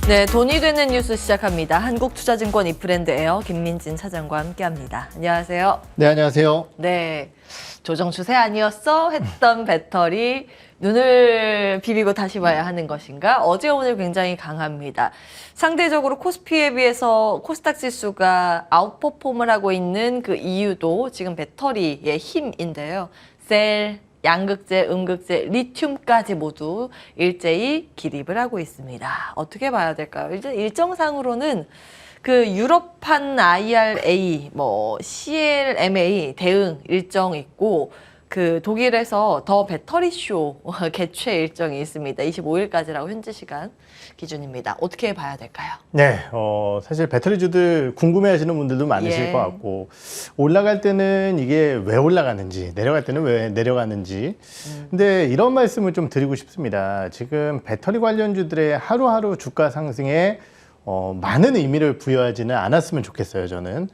네, 돈이 되는 뉴스 시작합니다. 한국투자증권 이프랜드에어 김민진 차장과 함께합니다. 안녕하세요. 네, 안녕하세요. 네, 조정 추세 아니었어? 했던 배터리 눈을 비비고 다시 봐야 하는 것인가? 어제 오늘 굉장히 강합니다. 상대적으로 코스피에 비해서 코스닥 지수가 아웃퍼폼을 하고 있는 그 이유도 지금 배터리의 힘인데요. 셀, 양극재, 음극재, 리튬까지 모두 일제히 기립을 하고 있습니다. 어떻게 봐야 될까요? 일정상으로는 그 유럽판 IRA, CLMA 대응 일정 있고 그 독일에서 더 배터리 쇼 개최 일정이 있습니다. 25일까지라고 현지 시간 기준입니다. 어떻게 봐야 될까요? 네, 사실 배터리주들 궁금해하시는 분들도 많으실 것 같고 올라갈 때는 이게 왜 올라가는지, 내려갈 때는 왜 내려가는지. 근데 이런 말씀을 좀 드리고 싶습니다. 지금 배터리 관련주들의 하루하루 주가 상승에 많은 의미를 부여하지는 않았으면 좋겠어요, 저는.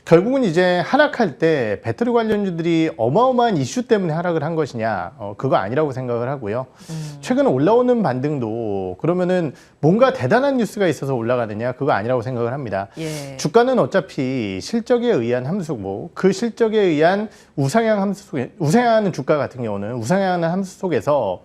결국은 이제 하락할 때 배터리 관련주들이 어마어마한 이슈 때문에 하락을 한 것이냐, 그거 아니라고 생각을 하고요. 최근 올라오는 반등도 그러면은 뭔가 대단한 뉴스가 있어서 올라가느냐, 그거 아니라고 생각을 합니다. 주가는 어차피 실적에 의한 함수고, 그 실적에 의한 우상향 함수 속에, 우상향하는 주가 같은 경우는 우상향하는 함수 속에서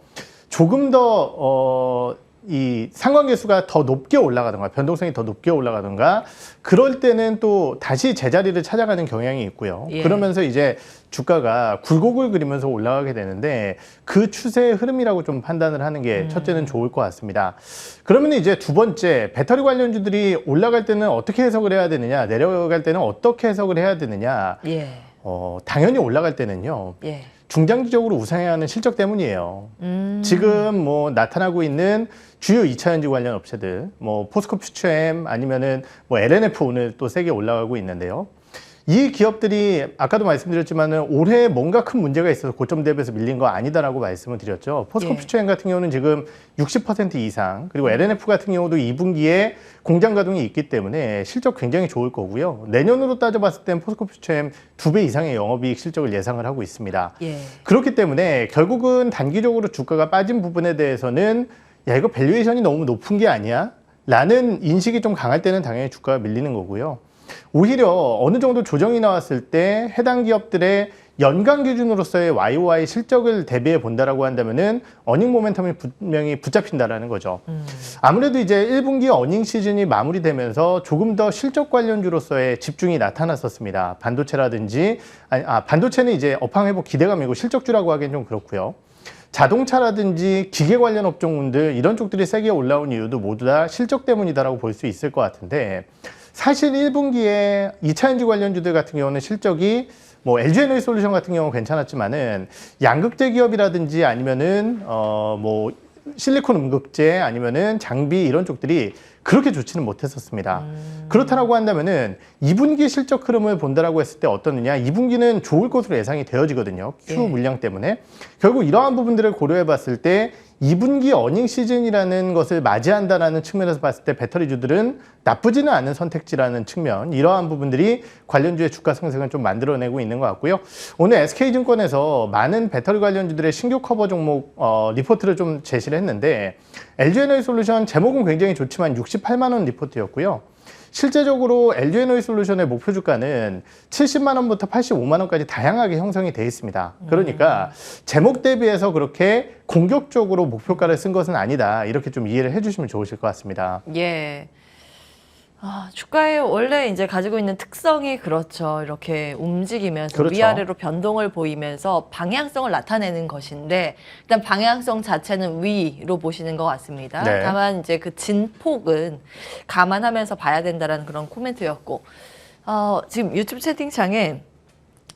조금 더 이 상관계수가 더 높게 올라가던가 변동성이 더 높게 올라가던가 그럴 때는 또 다시 제자리를 찾아가는 경향이 있고요. 그러면서 이제 주가가 굴곡을 그리면서 올라가게 되는데 그 추세의 흐름이라고 좀 판단을 하는 게 첫째는 좋을 것 같습니다. 그러면 이제 두 번째, 배터리 관련주들이 올라갈 때는 어떻게 해석을 해야 되느냐, 내려갈 때는 어떻게 해석을 해야 되느냐. 당연히 올라갈 때는요. 중장기적으로 우상향하는 실적 때문이에요. 지금 나타나고 있는 주요 2차 전지 관련 업체들, 포스코 퓨처엠 아니면은 LNF 오늘 또 세게 올라가고 있는데요. 이 기업들이 아까도 말씀드렸지만은 올해 뭔가 큰 문제가 있어서 고점 대비해서 밀린 거 아니다라고 말씀을 드렸죠. 포스코 퓨처엠 같은 경우는 지금 60% 이상, 그리고 LNF 같은 경우도 2분기에 공장 가동이 있기 때문에 실적 굉장히 좋을 거고요. 내년으로 따져봤을 땐 포스코 퓨처엠 2배 이상의 영업이익 실적을 예상을 하고 있습니다. 그렇기 때문에 결국은 단기적으로 주가가 빠진 부분에 대해서는 야, 이거 밸류에이션이 너무 높은 게 아니야? 라는 인식이 좀 강할 때는 당연히 주가가 밀리는 거고요. 오히려 어느 정도 조정이 나왔을 때 해당 기업들의 연간 기준으로서의 YOY 실적을 대비해 본다라고 한다면은 어닝 모멘텀이 분명히 붙잡힌다라는 거죠. 아무래도 이제 1분기 어닝 시즌이 마무리되면서 조금 더 실적 관련주로서의 집중이 나타났었습니다. 반도체라든지 반도체는 이제 업황 회복 기대감이고 실적주라고 하기엔 좀 그렇고요. 자동차라든지 기계 관련 업종군들 이런 쪽들이 세게 올라온 이유도 모두 다 실적 때문이다라고 볼 수 있을 것 같은데 사실 1분기에 2차 전지 관련주들 같은 경우는 실적이 LG에너지솔루션 같은 경우는 괜찮았지만은 양극재 기업이라든지 아니면은 실리콘 음극재 아니면은 장비 이런 쪽들이 그렇게 좋지는 못했었습니다. 그렇다라고 한다면은 2분기 실적 흐름을 본다라고 했을 때 어떠느냐? 2분기는 좋을 것으로 예상이 되어지거든요. Q 물량 때문에. 결국 이러한 부분들을 고려해 봤을 때 2분기 어닝 시즌이라는 것을 맞이한다라는 측면에서 봤을 때 배터리주들은 나쁘지는 않은 선택지라는 측면, 이러한 부분들이 관련주의 주가 상승을 좀 만들어내고 있는 것 같고요. 오늘 SK증권에서 많은 배터리 관련주들의 신규 커버 종목 리포트를 좀 제시를 했는데 LG에너지솔루션 제목은 굉장히 좋지만 68만 원 리포트였고요. 실제적으로 LG에너지솔루션의 목표 주가는 70만 원부터 85만 원까지 다양하게 형성이 되어 있습니다. 그러니까 제목 대비해서 그렇게 공격적으로 목표가를 쓴 것은 아니다. 이렇게 좀 이해를 해주시면 좋으실 것 같습니다. 주가에 원래 이제 가지고 있는 특성이 그렇죠. 이렇게 움직이면서 위아래로 변동을 보이면서 방향성을 나타내는 것인데 일단 방향성 자체는 위로 보시는 것 같습니다. 다만 이제 그 진폭은 감안하면서 봐야 된다라는 그런 코멘트였고 지금 유튜브 채팅창에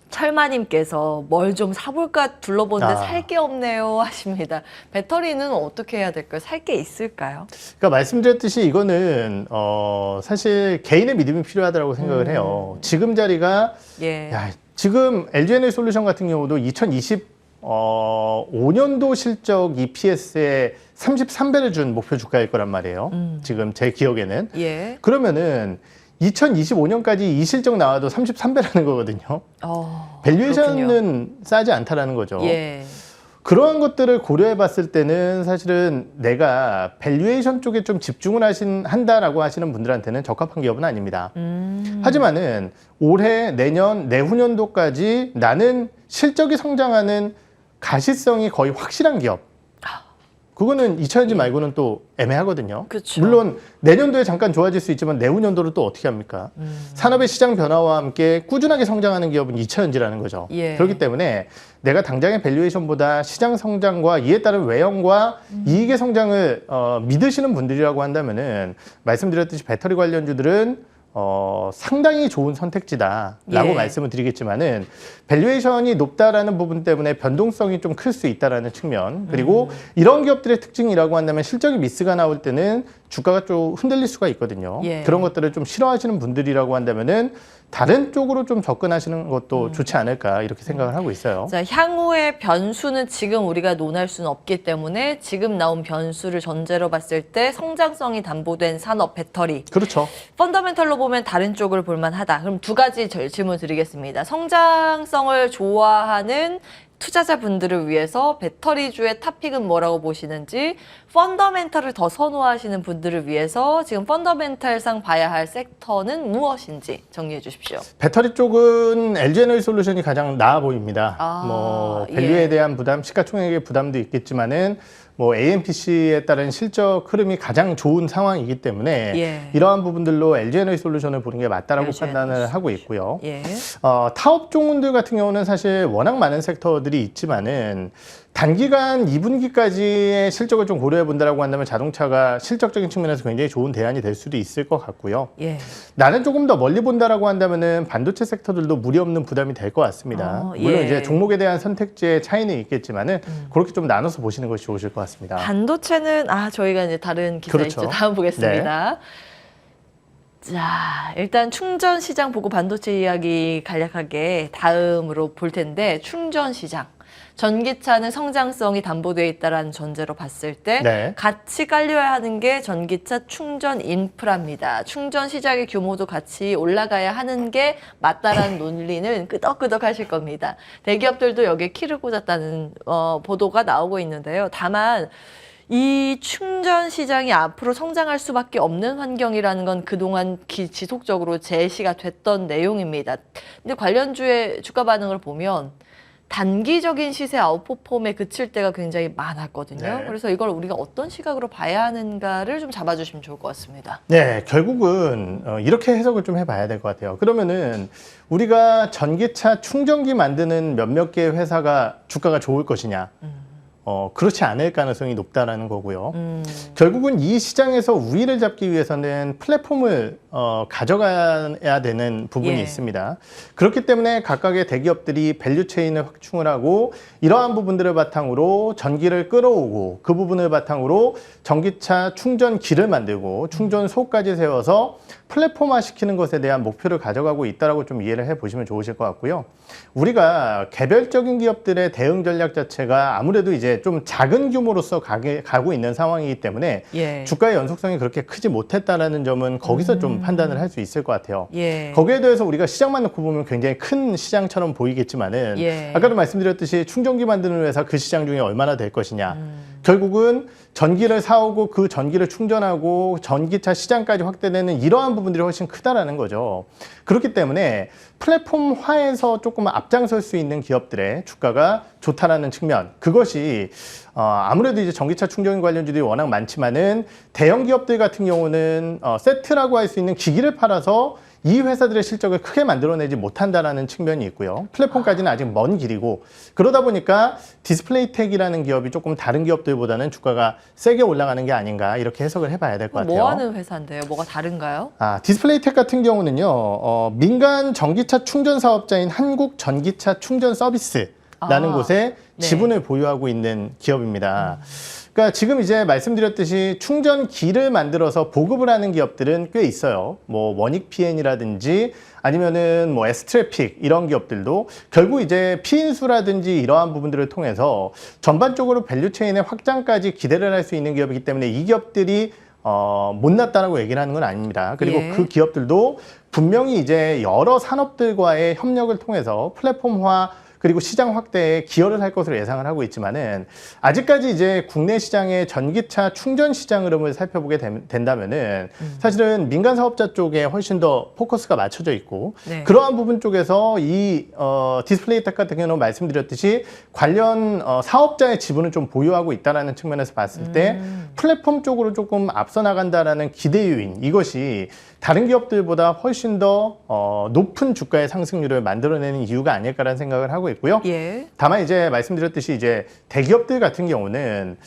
철마님께서 뭘 좀 사볼까 둘러보는데 살 게 없네요 하십니다. 배터리는 어떻게 해야 될까요? 살 게 있을까요? 그러니까 말씀드렸듯이 이거는 사실 개인의 믿음이 필요하다고 생각을 해요. 지금 자리가 지금 LG에너지솔루션 같은 경우도 2025년도 실적 EPS에 33배를 준 목표 주가일 거란 말이에요. 지금 제 기억에는. 그러면은 2025년까지 이 실적 나와도 33배라는 거거든요. 밸류에이션은 싸지 않다라는 거죠. 그러한 것들을 고려해 봤을 때는 사실은 내가 밸류에이션 쪽에 좀 집중을 한다라고 하시는 분들한테는 적합한 기업은 아닙니다. 하지만은 올해, 내년, 내후년도까지 나는 실적이 성장하는 가시성이 거의 확실한 기업. 그거는 2차전지 말고는 또 애매하거든요. 그쵸. 물론 내년도에 잠깐 좋아질 수 있지만 내후년도를 또 어떻게 합니까? 산업의 시장 변화와 함께 꾸준하게 성장하는 기업은 2차전지라는 거죠. 예. 그렇기 때문에 내가 당장의 밸류에이션보다 시장 성장과 이에 따른 외형과 이익의 성장을 믿으시는 분들이라고 한다면은 말씀드렸듯이 배터리 관련주들은 상당히 좋은 선택지다라고 예. 말씀을 드리겠지만은 밸류에이션이 높다라는 부분 때문에 변동성이 좀 클 수 있다라는 측면 그리고 이런 기업들의 특징이라고 한다면 실적이 미스가 나올 때는 주가가 좀 흔들릴 수가 있거든요. 예. 그런 것들을 좀 싫어하시는 분들이라고 한다면은 다른 쪽으로 좀 접근하시는 것도 좋지 않을까 이렇게 생각을 하고 있어요. 자, 향후의 변수는 지금 우리가 논할 수는 없기 때문에 지금 나온 변수를 전제로 봤을 때 성장성이 담보된 산업 배터리. 그렇죠. 펀더멘털로 보면 다른 쪽을 볼만하다. 그럼 두 가지 질문 드리겠습니다. 성장성을 좋아하는 투자자분들을 위해서 배터리주의 탑픽은 뭐라고 보시는지, 펀더멘털을 더 선호하시는 분들을 위해서 지금 펀더멘털상 봐야 할 섹터는 무엇인지 정리해 주십시오. 배터리 쪽은 LG에너지솔루션이 가장 나아 보입니다. 아, 뭐 밸류에 예. 대한 부담, 시가총액의 부담도 있겠지만은 뭐 AMPC에 따른 실적 흐름이 가장 좋은 상황이기 때문에 예. 이러한 부분들로 LG에너지솔루션을 보는 게 맞다라고 LG 판단을 에너지. 하고 있고요. 예. 타업 종군들 같은 경우는 사실 워낙 많은 섹터들이 있지만은 단기간 2분기까지의 실적을 좀 고려해 본다라고 한다면 자동차가 실적적인 측면에서 굉장히 좋은 대안이 될 수도 있을 것 같고요. 예. 나는 조금 더 멀리 본다라고 한다면은 반도체 섹터들도 무리 없는 부담이 될 것 같습니다. 물론 예. 이제 종목에 대한 선택지의 차이는 있겠지만은 그렇게 좀 나눠서 보시는 것이 좋으실 것 같습니다. 반도체는 저희가 이제 다른 기사 그렇죠. 있죠. 다음 보겠습니다. 자, 일단 충전 시장 보고 반도체 이야기 간략하게 다음으로 볼 텐데, 충전 시장. 전기차는 성장성이 담보되어 있다는 전제로 봤을 때 네. 같이 깔려야 하는 게 전기차 충전 인프라입니다. 충전 시장의 규모도 같이 올라가야 하는 게 맞다라는 논리는 끄덕끄덕 하실 겁니다. 대기업들도 여기에 키를 꽂았다는 보도가 나오고 있는데요. 다만 이 충전 시장이 앞으로 성장할 수밖에 없는 환경이라는 건 그동안 지속적으로 제시가 됐던 내용입니다. 근데 관련주의 주가 반응을 보면 단기적인 시세 아웃퍼폼에 그칠 때가 굉장히 많았거든요. 네. 그래서 이걸 우리가 어떤 시각으로 봐야 하는가를 좀 잡아주시면 좋을 것 같습니다. 네, 결국은 이렇게 해석을 좀 해봐야 될 것 같아요. 그러면은 우리가 전기차 충전기 만드는 몇몇 개의 회사가 주가가 좋을 것이냐? 그렇지 않을 가능성이 높다라는 거고요. 결국은 이 시장에서 우위를 잡기 위해서는 플랫폼을 가져가야 되는 부분이 예. 있습니다. 그렇기 때문에 각각의 대기업들이 밸류 체인을 확충을 하고 이러한 부분들을 바탕으로 전기를 끌어오고 그 부분을 바탕으로 전기차 충전기를 만들고 충전소까지 세워서 플랫폼화 시키는 것에 대한 목표를 가져가고 있다라고 좀 이해를 해 보시면 좋으실 것 같고요. 우리가 개별적인 기업들의 대응 전략 자체가 아무래도 이제 좀 작은 규모로서 가고 있는 상황이기 때문에 예. 주가의 연속성이 그렇게 크지 못했다라는 점은 거기서 좀 판단을 할 수 있을 것 같아요. 예. 거기에 대해서 우리가 시장만 놓고 보면 굉장히 큰 시장처럼 보이겠지만은 예. 아까도 말씀드렸듯이 충전기 만드는 회사 그 시장 중에 얼마나 될 것이냐. 결국은 전기를 사오고 그 전기를 충전하고 전기차 시장까지 확대되는 이러한 부분들이 훨씬 크다라는 거죠. 그렇기 때문에 플랫폼화에서 조금 앞장설 수 있는 기업들의 주가가 좋다라는 측면, 그것이 아무래도 이제 전기차 충전 관련주들이 워낙 많지만은 대형 기업들 같은 경우는 세트라고 할 수 있는 기기를 팔아서 이 회사들의 실적을 크게 만들어내지 못한다라는 측면이 있고요. 플랫폼까지는 아직 먼 길이고, 그러다 보니까 디스플레이텍이라는 기업이 조금 다른 기업들보다는 주가가 세게 올라가는 게 아닌가 이렇게 해석을 해봐야 될 것 같아요. 뭐 하는 회사인데요? 뭐가 다른가요? 디스플레이텍 같은 경우는요, 민간 전기차 충전 사업자인 한국전기차 충전 서비스라는 곳에 네. 지분을 보유하고 있는 기업입니다. 그러니까 지금 이제 말씀드렸듯이 충전기를 만들어서 보급을 하는 기업들은 꽤 있어요. 뭐 원익PN이라든지 아니면은 뭐 S트래픽 이런 기업들도 결국 이제 피인수라든지 이러한 부분들을 통해서 전반적으로 밸류체인의 확장까지 기대를 할 수 있는 기업이기 때문에 이 기업들이 못났다라고 얘기를 하는 건 아닙니다. 그리고 예. 그 기업들도 분명히 이제 여러 산업들과의 협력을 통해서 플랫폼화 그리고 시장 확대에 기여를 할 것으로 예상을 하고 있지만은 아직까지 이제 국내 시장의 전기차 충전 시장 흐름을 살펴보게 된다면은 사실은 민간 사업자 쪽에 훨씬 더 포커스가 맞춰져 있고 네. 그러한 부분 쪽에서 이 디스플레이 텍 같은 경우는 말씀드렸듯이 관련 사업자의 지분을 좀 보유하고 있다라는 측면에서 봤을 때 플랫폼 쪽으로 조금 앞서 나간다라는 기대 요인 이것이 다른 기업들보다 훨씬 더 높은 주가의 상승률을 만들어내는 이유가 아닐까라는 생각을 하고 있고요. 예. 다만 이제 말씀드렸듯이 이제 대기업들 같은 경우는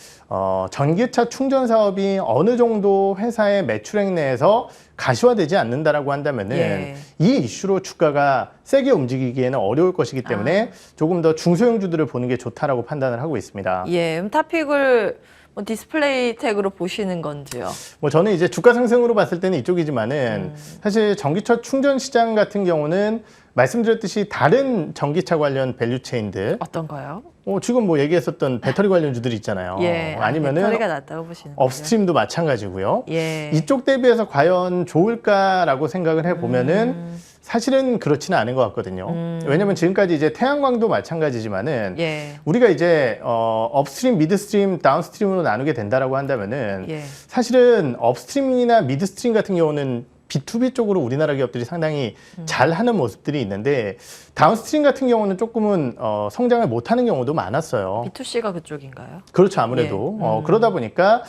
전기차 충전 사업이 어느 정도 회사의 매출액 내에서 가시화되지 않는다라고 한다면은 예. 이 이슈로 주가가 세게 움직이기에는 어려울 것이기 때문에 조금 더 중소형주들을 보는 게 좋다라고 판단을 하고 있습니다. 예. 타픽을 뭐 디스플레이 텍으로 보시는 건지요? 뭐 저는 이제 주가 상승으로 봤을 때는 이쪽이지만은 사실 전기차 충전 시장 같은 경우는 말씀드렸듯이 다른 전기차 관련 밸류체인들 어떤가요? 지금 뭐 얘기했었던 배터리 관련주들이 있잖아요. 예. 아니면은 배터리가 낫다고 보시는 업스트림도 마찬가지고요. 예. 이쪽 대비해서 과연 좋을까라고 생각을 해보면은 사실은 그렇지는 않은 것 같거든요. 왜냐면 지금까지 이제 태양광도 마찬가지지만은 예. 우리가 이제 업스트림, 미드스트림, 다운스트림으로 나누게 된다라고 한다면은 예. 사실은 업스트림이나 미드스트림 같은 경우는 B2B 쪽으로 우리나라 기업들이 상당히 잘하는 모습들이 있는데 다운스트림 같은 경우는 조금은 성장을 못하는 경우도 많았어요. B2C가 그쪽인가요? 그렇죠. 아무래도 예. 그러다 보니까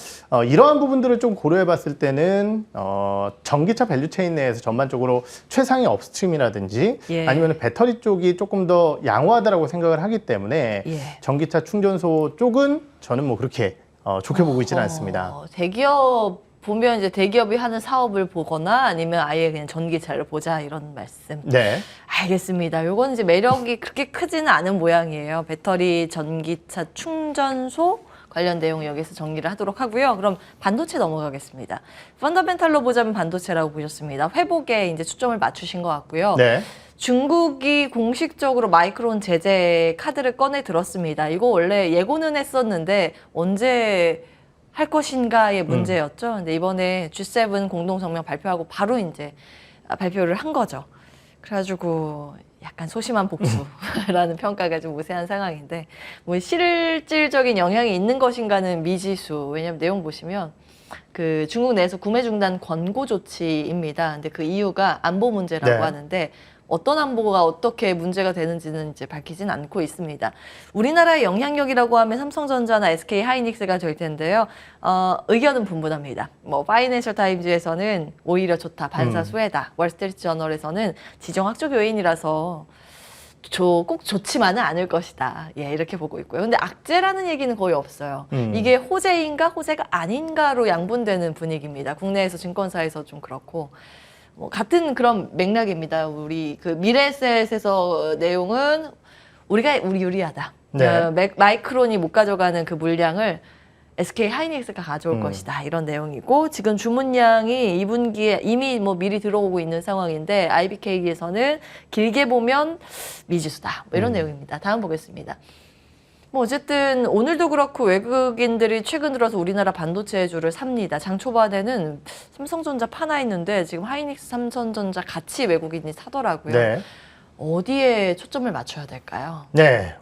이러한 부분들을 좀 고려해 봤을 때는 전기차 밸류체인 내에서 전반적으로 최상위 업스트림이라든지 예. 아니면 배터리 쪽이 조금 더 양호하다라고 생각을 하기 때문에 예. 전기차 충전소 쪽은 저는 뭐 그렇게 좋게 보고 있지는 않습니다. 대기업 보면 이제 대기업이 하는 사업을 보거나 아니면 아예 그냥 전기차를 보자 이런 말씀. 네. 알겠습니다. 요건 이제 매력이 그렇게 크지는 않은 모양이에요. 배터리 전기차 충전소 관련 내용 여기서 정리를 하도록 하고요. 그럼 반도체 넘어가겠습니다. 펀더멘탈로 보자면 반도체라고 보셨습니다. 회복에 이제 초점을 맞추신 것 같고요. 네. 중국이 공식적으로 마이크론 제재 카드를 꺼내 들었습니다. 이거 원래 예고는 했었는데 언제 할 것인가의 문제였죠. 근데 이번에 G7 공동성명 발표하고 바로 이제 발표를 한 거죠. 그래가지고 약간 소심한 복수라는 평가가 좀 우세한 상황인데 뭐 실질적인 영향이 있는 것인가는 미지수. 왜냐면 내용 보시면 그 중국 내에서 구매 중단 권고 조치입니다. 근데 그 이유가 안보 문제라고 네. 하는데 어떤 안보가 어떻게 문제가 되는지는 이제 밝히진 않고 있습니다. 우리나라의 영향력이라고 하면 삼성전자나 SK 하이닉스가 될 텐데요. 의견은 분분합니다. 뭐 파이낸셜 타임즈에서는 오히려 좋다, 반사수혜다. 월스트리트 저널에서는 지정학적 요인이라서 꼭 좋지만은 않을 것이다. 예, 이렇게 보고 있고요. 근데 악재라는 얘기는 거의 없어요. 이게 호재인가 호재가 아닌가로 양분되는 분위기입니다. 국내에서 증권사에서 좀 그렇고. 뭐 같은 그런 맥락입니다. 우리 그 미래셋에서 내용은 우리 유리하다. 네. 마이크론이 못 가져가는 그 물량을 SK 하이닉스가 가져올 것이다. 이런 내용이고 지금 주문량이 2분기에 이미 뭐 미리 들어오고 있는 상황인데 IBK에서는 길게 보면 미지수다. 뭐 이런 내용입니다. 다음 보겠습니다. 뭐 어쨌든 오늘도 그렇고 외국인들이 최근 들어서 우리나라 반도체주를 삽니다. 장 초반에는 삼성전자 파나 있는데 지금 하이닉스, 삼성전자 같이 외국인이 사더라고요. 네. 어디에 초점을 맞춰야 될까요? 네.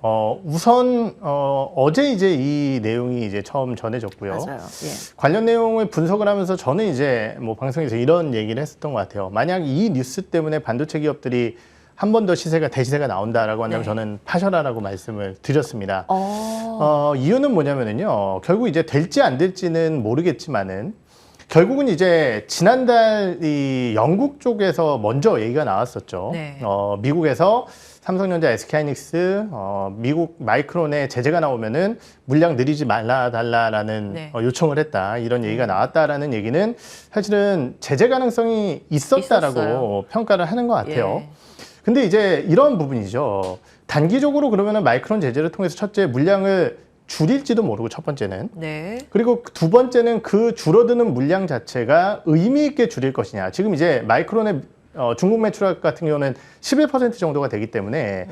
우선 어제 이제 이 내용이 이제 처음 전해졌고요. 맞아요. 예. 관련 내용을 분석을 하면서 저는 이제 뭐 방송에서 이런 얘기를 했었던 것 같아요. 만약 이 뉴스 때문에 반도체 기업들이 한 번 더 대시세가 나온다라고 한다면 네. 저는 파셔라라고 말씀을 드렸습니다. 어. 이유는 뭐냐면은요. 결국 이제 될지 안 될지는 모르겠지만은 결국은 이제 지난달 이 영국 쪽에서 먼저 얘기가 나왔었죠. 네. 미국에서 삼성전자, SK하이닉스, 미국 마이크론에 제재가 나오면은 물량 늘리지 말라달라라는 네. 요청을 했다. 이런 얘기가 나왔다라는 얘기는 사실은 제재 가능성이 있었다라고 있었어요. 평가를 하는 것 같아요. 예. 근데 이제 이런 부분이죠. 단기적으로 그러면은 마이크론 제재를 통해서 첫째 물량을 줄일지도 모르고 첫 번째는 네. 그리고 두 번째는 그 줄어드는 물량 자체가 의미 있게 줄일 것이냐. 지금 이제 마이크론의 중국 매출액 같은 경우는 11% 정도가 되기 때문에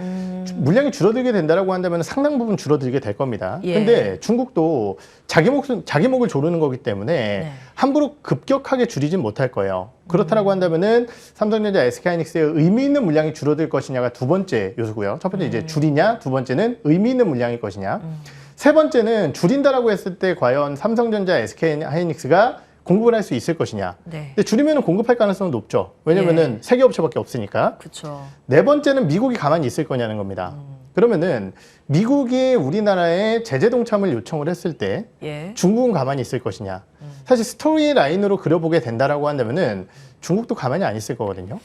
물량이 줄어들게 된다라고 한다면 상당 부분 줄어들게 될 겁니다. 예. 근데 중국도 자기 목을 조르는 거기 때문에 네. 함부로 급격하게 줄이진 못할 거예요. 그렇다라고 한다면은 삼성전자, SK하이닉스의 의미 있는 물량이 줄어들 것이냐가 두 번째 요소고요. 첫 번째 이제 줄이냐, 두 번째는 의미 있는 물량일 것이냐. 세 번째는 줄인다라고 했을 때 과연 삼성전자, SK하이닉스가 공급을 할 수 있을 것이냐. 네. 근데 줄이면 공급할 가능성은 높죠. 왜냐면은 세 개 업체밖에 없으니까. 그렇죠. 네 번째는 미국이 가만히 있을 거냐는 겁니다. 그러면은 미국이 우리나라에 제재 동참을 요청을 했을 때 예. 중국은 가만히 있을 것이냐. 사실 스토리 라인으로 그려보게 된다라고 한다면은 중국도 가만히 안 있을 거거든요.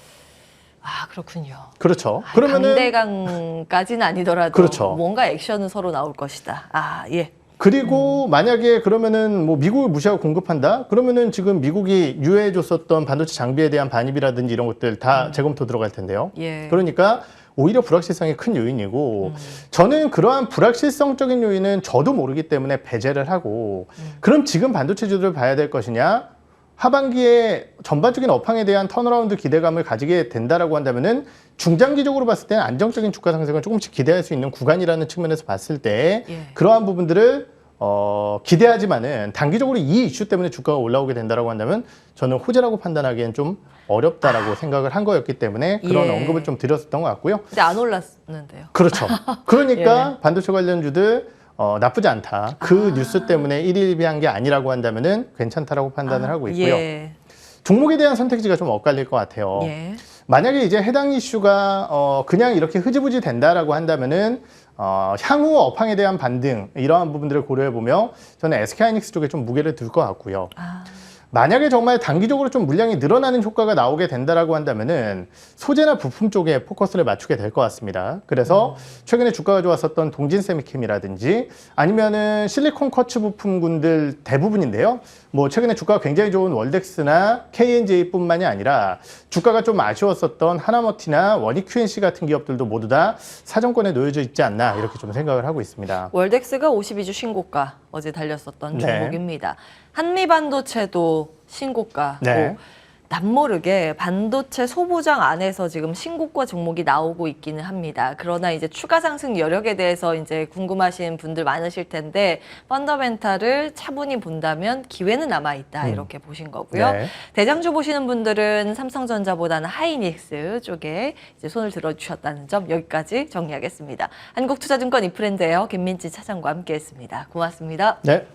아, 그렇군요. 그렇죠. 아, 그러면은 강대강까지는 아니더라도 그렇죠. 뭔가 액션은 서로 나올 것이다. 아, 예. 그리고 만약에 그러면은 뭐 미국을 무시하고 공급한다? 그러면은 지금 미국이 유예해줬었던 반도체 장비에 대한 반입이라든지 이런 것들 다 재검토 들어갈 텐데요. 예. 그러니까 오히려 불확실성이 큰 요인이고 저는 그러한 불확실성적인 요인은 저도 모르기 때문에 배제를 하고 그럼 지금 반도체주들을 봐야 될 것이냐? 하반기에 전반적인 업황에 대한 턴어라운드 기대감을 가지게 된다라고 한다면은 중장기적으로 봤을 때는 안정적인 주가 상승을 조금씩 기대할 수 있는 구간이라는 측면에서 봤을 때 예. 그러한 부분들을 기대하지만은 단기적으로 이 이슈 때문에 주가가 올라오게 된다라고 한다면 저는 호재라고 판단하기엔 좀 어렵다라고 생각을 한 거였기 때문에 그런 예. 언급을 좀 드렸었던 것 같고요. 근데 안 올랐는데요. 그렇죠. 그러니까 반도체 관련주들 나쁘지 않다. 그 뉴스 때문에 일일비한 게 아니라고 한다면은 괜찮다라고 판단을 하고 있고요. 예. 종목에 대한 선택지가 좀 엇갈릴 것 같아요. 예. 만약에 이제 해당 이슈가 그냥 이렇게 흐지부지 된다라고 한다면은 향후 업황에 대한 반등 이러한 부분들을 고려해 보면 저는 SK하이닉스 쪽에 좀 무게를 둘 것 같고요. 아, 만약에 정말 단기적으로 좀 물량이 늘어나는 효과가 나오게 된다라고 한다면은 소재나 부품 쪽에 포커스를 맞추게 될 것 같습니다. 그래서 최근에 주가가 좋았었던 동진세미캠이라든지 아니면은 실리콘 쿼츠 부품군들 대부분인데요. 뭐 최근에 주가가 굉장히 좋은 월덱스나 KNJ뿐만이 아니라 주가가 좀 아쉬웠었던 하나머티나 원익QNC 같은 기업들도 모두 다 사정권에 놓여져 있지 않나 이렇게 좀 생각을 하고 있습니다. 월덱스가 52주 신고가 어제 달렸었던 네. 종목입니다. 한미반도체도 신고가고 네. 남모르게 반도체 소부장 안에서 지금 신고가 종목이 나오고 있기는 합니다. 그러나 이제 추가 상승 여력에 대해서 이제 궁금하신 분들 많으실 텐데 펀더멘탈을 차분히 본다면 기회는 남아 있다 이렇게 보신 거고요. 네. 대장주 보시는 분들은 삼성전자보다는 하이닉스 쪽에 이제 손을 들어주셨다는 점 여기까지 정리하겠습니다. 한국투자증권 이프렌드예요. 김민지 차장과 함께했습니다. 고맙습니다. 네.